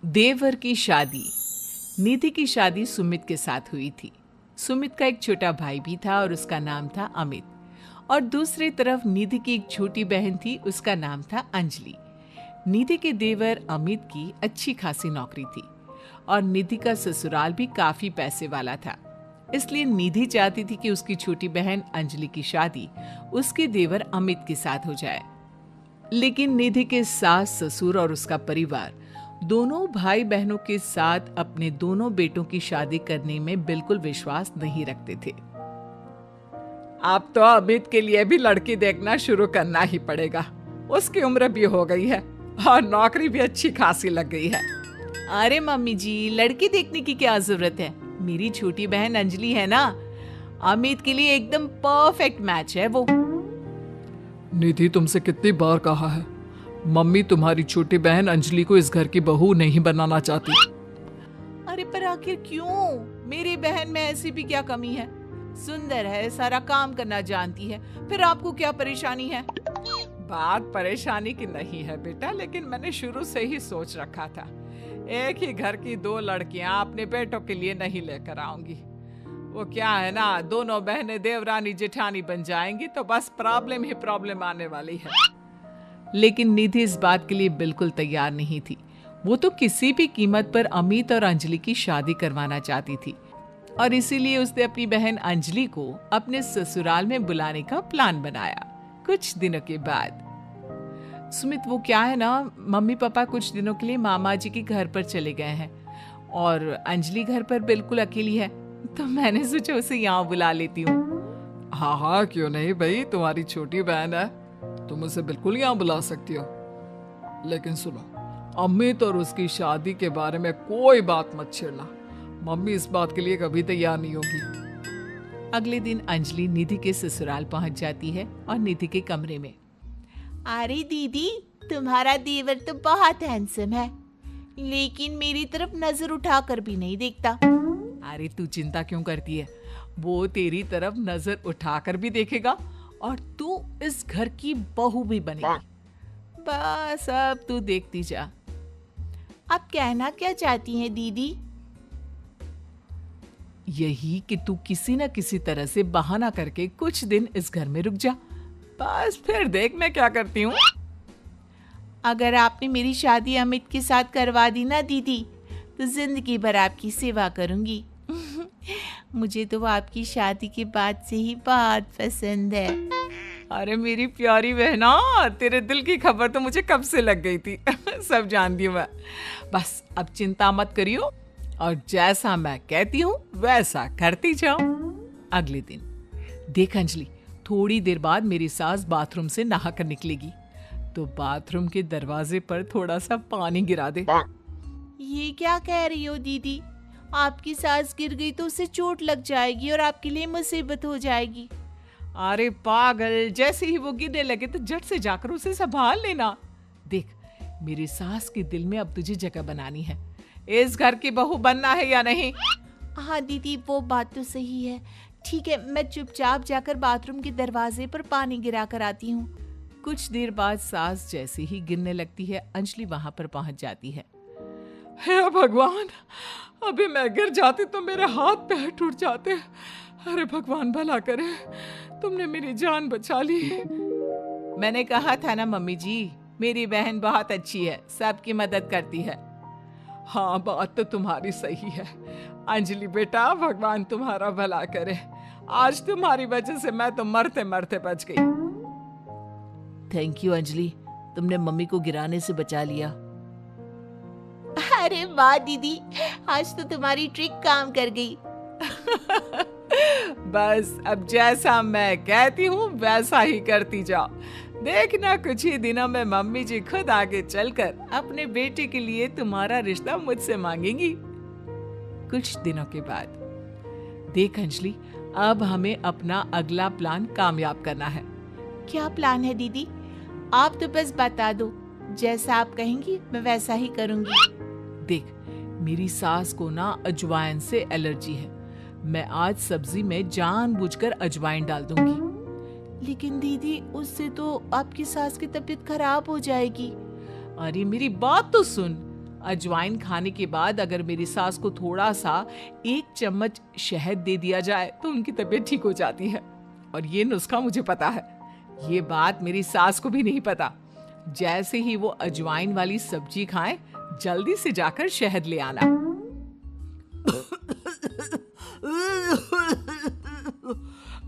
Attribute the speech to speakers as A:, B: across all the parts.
A: देवर की शादी। निधि की शादी सुमित के साथ हुई थी। सुमित का एक छोटा भाई भी था और उसका नाम था अमित। और दूसरी तरफ निधि की एक छोटी बहन थी, उसका नाम था अंजलि। निधि के देवर अमित की अच्छी खासी नौकरी थी और निधि का ससुराल भी काफी पैसे वाला था। इसलिए निधि चाहती थी कि उसकी छोटी बहन अंजलि की शादी उसके देवर अमित के साथ हो जाए। लेकिन निधि के सास ससुर और उसका परिवार दोनों भाई बहनों के साथ अपने दोनों बेटों की शादी करने में बिल्कुल विश्वास नहीं रखते थे। अब तो अमित के लिए भी लड़की देखना शुरू करना ही पड़ेगा। उसकी उम्र भी हो गई है और नौकरी भी अच्छी खासी लग गई है। अरे मम्मी जी, लड़की देखने की क्या जरूरत है? मेरी छोटी बहन अंजलि है ना, अमित के लिए एकदम परफेक्ट मैच है वो।
B: निधि, तुमसे कितनी बार कहा है, मम्मी तुम्हारी छोटी बहन अंजलि को इस घर की बहू नहीं बनाना चाहती।
A: अरे पर आखिर क्यों? मेरी बहन में ऐसी भी क्या कमी है? सुंदर है, सारा काम करना जानती है, फिर आपको क्या परेशानी है? बात परेशानी की नहीं है बेटा, लेकिन मैंने शुरू से ही सोच रखा था एक ही घर की दो लड़कियां अपने बेटों के लिए नहीं लेकर आऊंगी। वो क्या है ना, दोनों बहनें देवरानी जेठानी बन जाएंगी तो बस प्रॉब्लम ही प्रॉब्लम आने वाली है। लेकिन निधि इस बात के लिए बिल्कुल तैयार नहीं थी। वो तो किसी भी कीमत पर अमित और अंजलि की शादी करवाना चाहती थी और इसीलिए उसने अपनी बहन अंजलि को अपने ससुराल में बुलाने का प्लान बनाया। कुछ दिनों के बाद सुमित, वो क्या है ना, मम्मी पापा कुछ दिनों के लिए मामा जी के घर पर चले गए हैं और अंजलि घर पर बिल्कुल अकेली है, तो मैंने सोचा उसे यहाँ बुला लेती हूँ।
B: हाँ हाँ, क्यों नहीं भाई, तुम्हारी छोटी बहन है, तुम उसे बिल्कुल यहाँ बुला सकती हो। लेकिन सुनो, अमित और उसकी शादी के बारे में कोई बात मत छेड़ना। मम्मी इस बात के लिए कभी तैयार नहीं होगी।
A: अगले दिन अंजलि निधि के ससुराल पहुंच जाती है और निधि के कमरे में।
C: अरे दीदी, तुम्हारा देवर तो बहुत हैंडसम है, लेकिन मेरी तरफ नजर उठाकर भी नहीं देखता।
A: अरे तू चिंता क्यों करती है, वो तेरी तरफ नजर उठाकर भी देखेगा और तू इस घर की बहू भी बनेगी। बस अब तू देखती जा।
C: आप कहना क्या चाहती हैं दीदी?
A: यही कि तू किसी न किसी तरह से बहाना करके कुछ दिन इस घर में रुक जा, बस फिर देख मैं क्या करती हूँ।
C: अगर आपने मेरी शादी अमित के साथ करवा दी ना दीदी, तो जिंदगी भर आपकी सेवा करूंगी। मुझे तो आपकी शादी के बाद से ही बहुत पसंद है।
A: अरे मेरी प्यारी बहना, तेरे दिल की खबर तो मुझे कब से लग गई थी। सब जानती हूँ मैं। बस अब चिंता मत करियो और जैसा मैं कहती हूँ वैसा करती जाओ। अगले दिन देख अंजलि, थोड़ी देर बाद मेरी सास बाथरूम से नहा कर निकलेगी, तो बाथरूम के दरवाजे पर थोड़ा सा पानी गिरा दे।
C: ये क्या कह रही हो दीदी? आपकी सास गिर गई तो उसे चोट लग जाएगी और आपके लिए मुसीबत हो जाएगी।
A: अरे पागल, जैसे ही वो गिरने लगे तो झट से जाकर उसे संभाल लेना। देख, मेरी सास के दिल में अब तुझे जगह बनानी है। इस घर की बहू बनना है या नहीं?
C: हाँ दीदी, वो बात तो सही है। ठीक है, मैं चुपचाप जाकर बाथरूम के दरवाजे पर पानी गिरा कर आती हूँ।
A: कुछ देर बाद सास जैसे ही गिरने लगती है, अंजलि वहां पर पहुंच जाती है। हे भगवान, अभी मैं गिर जाती तो मेरे हाथ पैर टूट जाते। अरे भगवान भला करे, तुमने मेरी जान बचा ली। मैंने कहा था ना मम्मी जी, मेरी बहन बहुत अच्छी है, सबकी मदद करती है। हाँ, बात तो तुम्हारी सही है अंजलि बेटा, भगवान तुम्हारा भला करे। आज तुम्हारी वजह से मैं तो मरते मरते बच गई।
C: थैंक यू अंजलि, तुमने मम्मी को गिराने से बचा लिया। अरे वाह दीदी, आज तो तुम्हारी ट्रिक काम कर गई।
A: बस अब जैसा मैं कहती हूँ वैसा ही करती जाओ। देखना, कुछ ही दिनों में मम्मी जी खुद आगे चलकर अपने बेटे के लिए तुम्हारा रिश्ता मुझसे मांगेंगी। कुछ दिनों के बाद देख अंजलि, अब हमें अपना अगला प्लान कामयाब करना है।
C: क्या प्लान है दीदी? आप तो बस बता दो, जैसा आप कहेंगी मैं वैसा ही करूंगी।
A: देख, मेरी सास को ना अजवाइन से एलर्जी है। मैं आज सब्जी में जानबूझकर अजवाइन डाल दूंगी।
C: लेकिन दीदी, उससे तो आपकी सास की तबीयत खराब हो जाएगी।
A: अरे मेरी बात तो सुन, अजवाइन खाने के बाद अगर मेरी सास को थोड़ा सा 1 चम्मच शहद दे दिया जाए तो उनकी तबीयत ठीक हो जाती है। और ये नुस्खा मुझे पता है, ये बात मेरी सास को भी नहीं पता। जैसे ही वो अजवाइन वाली सब्जी खाएं, जल्दी से जाकर शहद ले आना।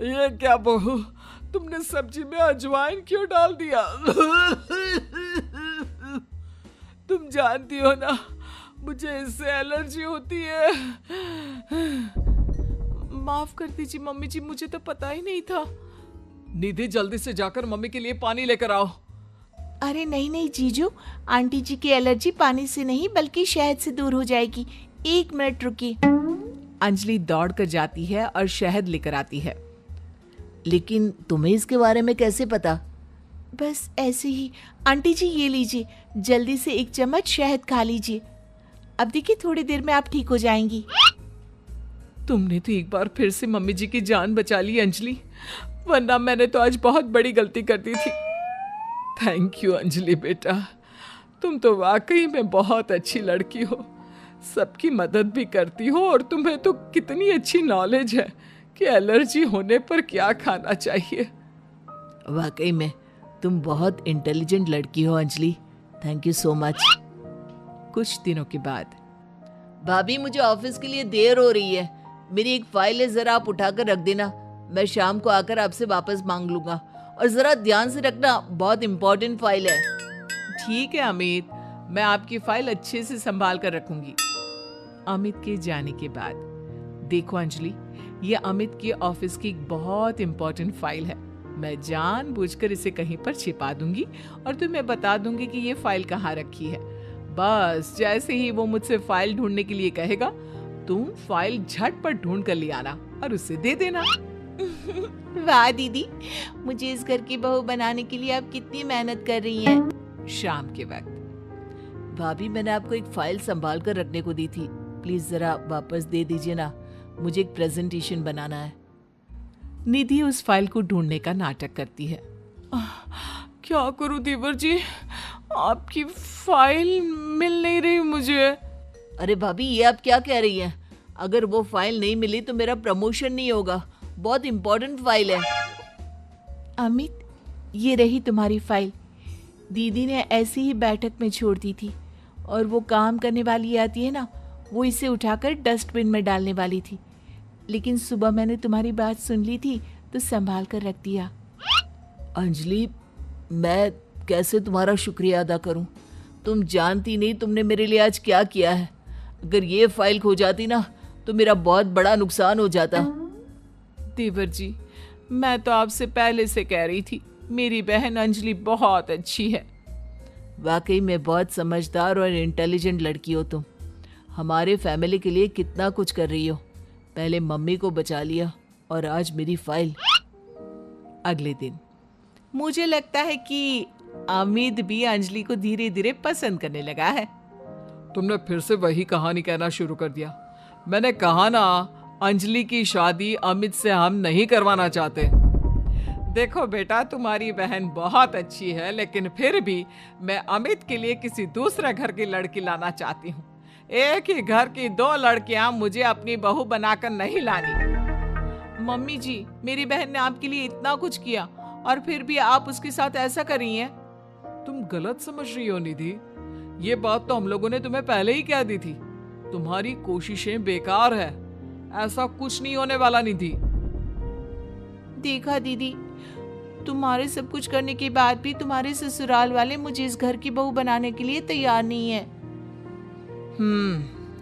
B: ये क्या बहू, तुमने सब्जी में अजवाइन क्यों डाल दिया? तुम जानती हो ना, मुझे इससे एलर्जी होती है।
A: माफ कर दीजिए मम्मी जी, मुझे तो पता ही नहीं था।
B: निधि, जल्दी से जाकर मम्मी के लिए पानी लेकर आओ।
C: अरे नहीं नहीं जीजू, आंटी जी की एलर्जी पानी से नहीं बल्कि शहद से दूर हो जाएगी। 1 मिनट रुकिए।
A: अंजलि दौड़ कर जाती है और शहद लेकर आती है।
C: लेकिन तुम्हें इसके बारे में कैसे पता? बस ऐसे ही। आंटी जी ये लीजिए, जल्दी से 1 चम्मच शहद खा लीजिए। अब देखिए थोड़ी देर में आप ठीक हो जाएंगी।
A: तुमने तो एक बार फिर से मम्मी जी की जान बचा ली अंजलि, वरना मैंने तो आज बहुत बड़ी गलती कर दी थी। थैंक यू अंजलि बेटा, तुम तो वाकई में बहुत अच्छी लड़की हो, सबकी मदद भी करती हो और तुम्हें तो कितनी अच्छी नॉलेज है कि एलर्जी होने पर क्या खाना चाहिए।
C: वाकई में तुम बहुत इंटेलिजेंट लड़की हो Anjali, thank you so much.
A: कुछ दिनों के बाद,
C: भाभी मुझे ऑफिस के लिए देर हो रही है, मेरी एक फाइल है, जरा आप उठाकर रख देना, मैं शाम को आकर आपसे वापस मांग लूंगा। और जरा ध्यान से रखना, बहुत इंपॉर्टेंट फाइल है।
A: ठीक है अमित, मैं आपकी फाइल अच्छे से संभाल कर रखूंगी। अमित के जाने के बाद, देखो अंजलि, ये अमित के ऑफिस की एक बहुत इंपॉर्टेंट फाइल है। मैं जानबूझकर इसे कहीं पर छिपा दूंगी और तुम्हें बता दूंगी कि ये फाइल कहाँ रखी है। बस जैसे ही वो मुझसे फाइल ढूंढने के लिए कहेगा, तुम फाइल झटपट ढूंढ कर ले आना और उसे दे देना।
C: वाह दीदी, मुझे इस घर की बहू बनाने के लिए आप कितनी मेहनत कर रही हैं।
A: शाम के वक्त,
C: भाभी मैंने आपको एक फाइल संभाल कर रखने को दी थी, प्लीज जरा वापस दे दीजिए ना, मुझे एक प्रेजेंटेशन बनाना है।
A: निधि उस फाइल को ढूंढने का नाटक करती है।
B: क्या करूं देवर जी, आपकी फाइल मिल नहीं रही मुझे।
C: अरे भाभी ये आप क्या कह रही हैं? अगर वो फाइल नहीं मिली तो मेरा प्रमोशन नहीं होगा, बहुत इंपॉर्टेंट फाइल है। अमित, ये रही तुम्हारी फाइल। दीदी ने ऐसी ही बैठक में छोड़ दी थी और वो काम करने वाली आती है ना, वो इसे उठाकर डस्टबिन में डालने वाली थी, लेकिन सुबह मैंने तुम्हारी बात सुन ली थी तो संभाल कर रख दिया। अंजलि, मैं कैसे तुम्हारा शुक्रिया अदा करूं? तुम जानती नहीं तुमने मेरे लिए आज क्या किया है। अगर ये फाइल खो जाती ना तो मेरा बहुत बड़ा नुकसान हो जाता।
A: देवर जी, मैं तो आपसे पहले से कह रही थी, मेरी बहन अंजलि बहुत अच्छी है।
C: वाकई में बहुत समझदार और इंटेलिजेंट लड़की हो तुम। हमारे फैमिली के लिए कितना कुछ कर रही हो, पहले मम्मी को बचा लिया और आज मेरी फाइल।
A: अगले दिन, मुझे लगता है कि अमित भी अंजलि को धीरे धीरे पसंद करने लगा है।
B: तुमने फिर से वही कहानी कहना शुरू कर दिया। मैंने कहा ना, अंजलि की शादी अमित से हम नहीं करवाना चाहते।
A: देखो बेटा, तुम्हारी बहन बहुत अच्छी है, लेकिन फिर भी मैं अमित के लिए किसी दूसरे घर की लड़की लाना चाहती हूँ। एक ही घर की 2 लड़कियां मुझे अपनी बहू बनाकर नहीं लानी। मम्मी जी, मेरी बहन ने आपके लिए इतना कुछ किया और फिर भी आप उसके साथ ऐसा कर रही हैं।
B: तुम गलत समझ रही हो निधि, ये बात तो हम लोगों ने तुम्हें पहले ही कह दी थी। तुम्हारी कोशिशें बेकार है, ऐसा कुछ नहीं होने वाला निधि।
C: देखा दीदी, तुम्हारे सब कुछ करने के बाद भी तुम्हारे ससुराल वाले मुझे इस घर की बहू बनाने के लिए तैयार नहीं है।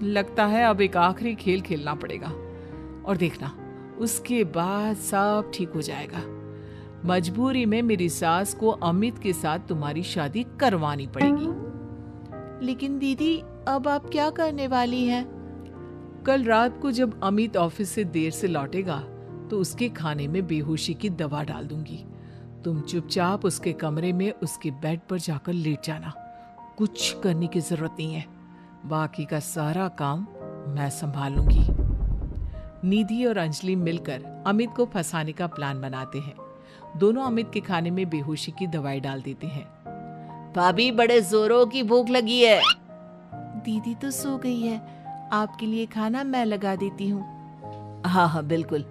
A: लगता है अब एक आखिरी खेल खेलना पड़ेगा और देखना, उसके बाद सब ठीक हो जाएगा। मजबूरी में मेरी सास को अमित के साथ तुम्हारी शादी करवानी पड़ेगी।
C: लेकिन दीदी, अब आप क्या करने वाली हैं?
A: कल रात को जब अमित ऑफिस से देर से लौटेगा तो उसके खाने में बेहोशी की दवा डाल दूंगी। तुम चुपचाप उसके कमरे में उसके बेड पर जाकर लेट जाना, कुछ करने की जरूरत नहीं है, बाकी का सारा काम मैं संभाल लूंगी। निधि और अंजलि मिलकर अमित को फंसाने का प्लान बनाते हैं। दोनों अमित के खाने में बेहोशी की दवाई डाल देते हैं।
C: भाभी, बड़े जोरों की भूख लगी है। दीदी तो सो गई है, आपके लिए खाना मैं लगा देती हूँ।
A: हाँ हाँ बिल्कुल।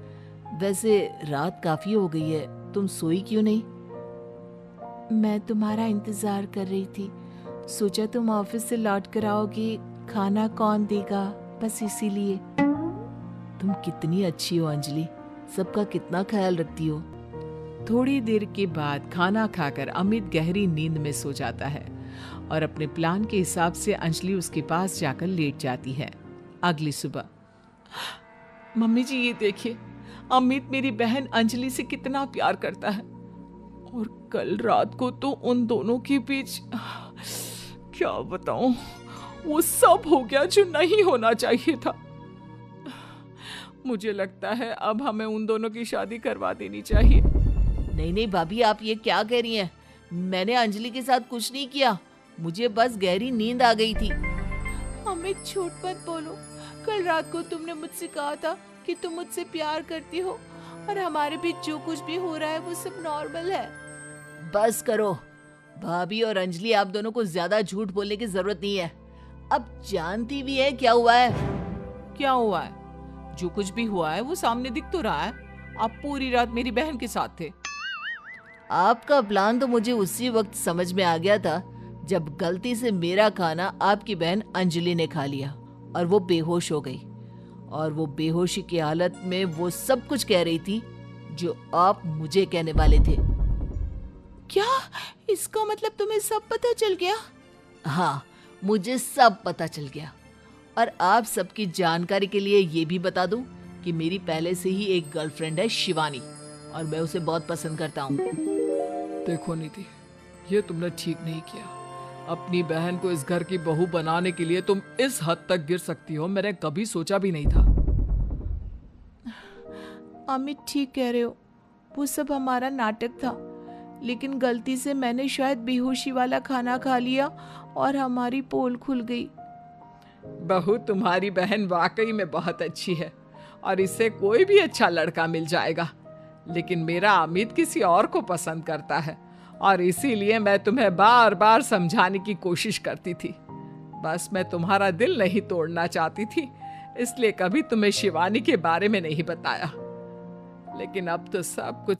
A: वैसे रात काफी हो गई है, तुम सोई क्यों नहीं?
C: मैं तुम्हारा इंतजार कर रही थी, सोचा तुम ऑफिस से लौट कर आओगे, खाना कौन देगा, बस इसीलिए।
A: तुम कितनी अच्छी हो अंजलि, सबका कितना ख्याल रखती हो। थोड़ी देर के बाद खाना खाकर अमित गहरी नींद में सो जाता है और अपने प्लान के हिसाब से अंजलि उसके पास जाकर लेट जाती है। अगली सुबह, मम्मी जी ये देखिए, अमित मेरी बहन अंजलि से कितना प्यार करता है, और कल रात को तो उन दोनों के बीच क्या बताऊं, वो सब हो गया जो नहीं होना चाहिए था। मुझे लगता है अब हमें उन दोनों की शादी करवा देनी चाहिए।
C: नहीं नहीं भाभी, आप ये क्या कह रही हैं? मैंने अंजलि के साथ कुछ नहीं किया, मुझे बस गहरी नींद आ गई थी। अमित झूठ मत बोलो, कल रात को तुमने मुझसे कहा था कि तुम मुझसे प्यार करती हो और हमारे बीच जो कुछ भी हो रहा है वो सब नॉर्मल है।
A: बस करो भाभी और अंजलि, आप दोनों को ज्यादा झूठ बोलने की जरूरत नहीं है। अब जानती भी है क्या हुआ है।
C: क्या हुआ है? जो कुछ भी हुआ है वो सामने दिख तो रहा है, आप पूरी रात मेरी बहन के साथ थे।
A: आपका प्लान तो मुझे उसी वक्त समझ में आ गया था जब गलती से मेरा खाना आपकी बहन अंजलि ने खा लिया और वो बेहोश हो गई, और वो बेहोशी की हालत में वो सब कुछ कह रही थी जो आप मुझे कहने वाले थे।
C: क्या इसका मतलब तुम्हें सब पता चल गया?
A: हाँ, मुझे सब पता चल गया, और आप सबकी जानकारी के लिए ये भी बता दूं कि मेरी पहले से ही एक गर्लफ्रेंड है शिवानी, और मैं उसे बहुत पसंद करता हूँ।
B: देखो निधि, ये तुमने ठीक नहीं किया। अपनी बहन को इस घर की बहू बनाने के लिए तुम इस हद तक गिर सकती हो, मैंने कभी सोचा भी नहीं था।
C: अमित ठीक कह रहे हो, वो सब हमारा नाटक था, लेकिन गलती से मैंने शायद बेहोशी वाला खाना खा लिया और हमारी पोल खुल गई।
B: बहू तुम्हारी बहन वाकई में बहुत अच्छी है और इससे कोई भी अच्छा लड़का मिल जाएगा, लेकिन मेरा अमित किसी और को पसंद करता है, और इसीलिए मैं तुम्हें बार बार समझाने की कोशिश करती थी। बस मैं तुम्हारा दिल नहीं तोड़ना चाहती थी, इसलिए कभी तुम्हें शिवानी के बारे में नहीं बताया। लेकिन अब तो सब कुछ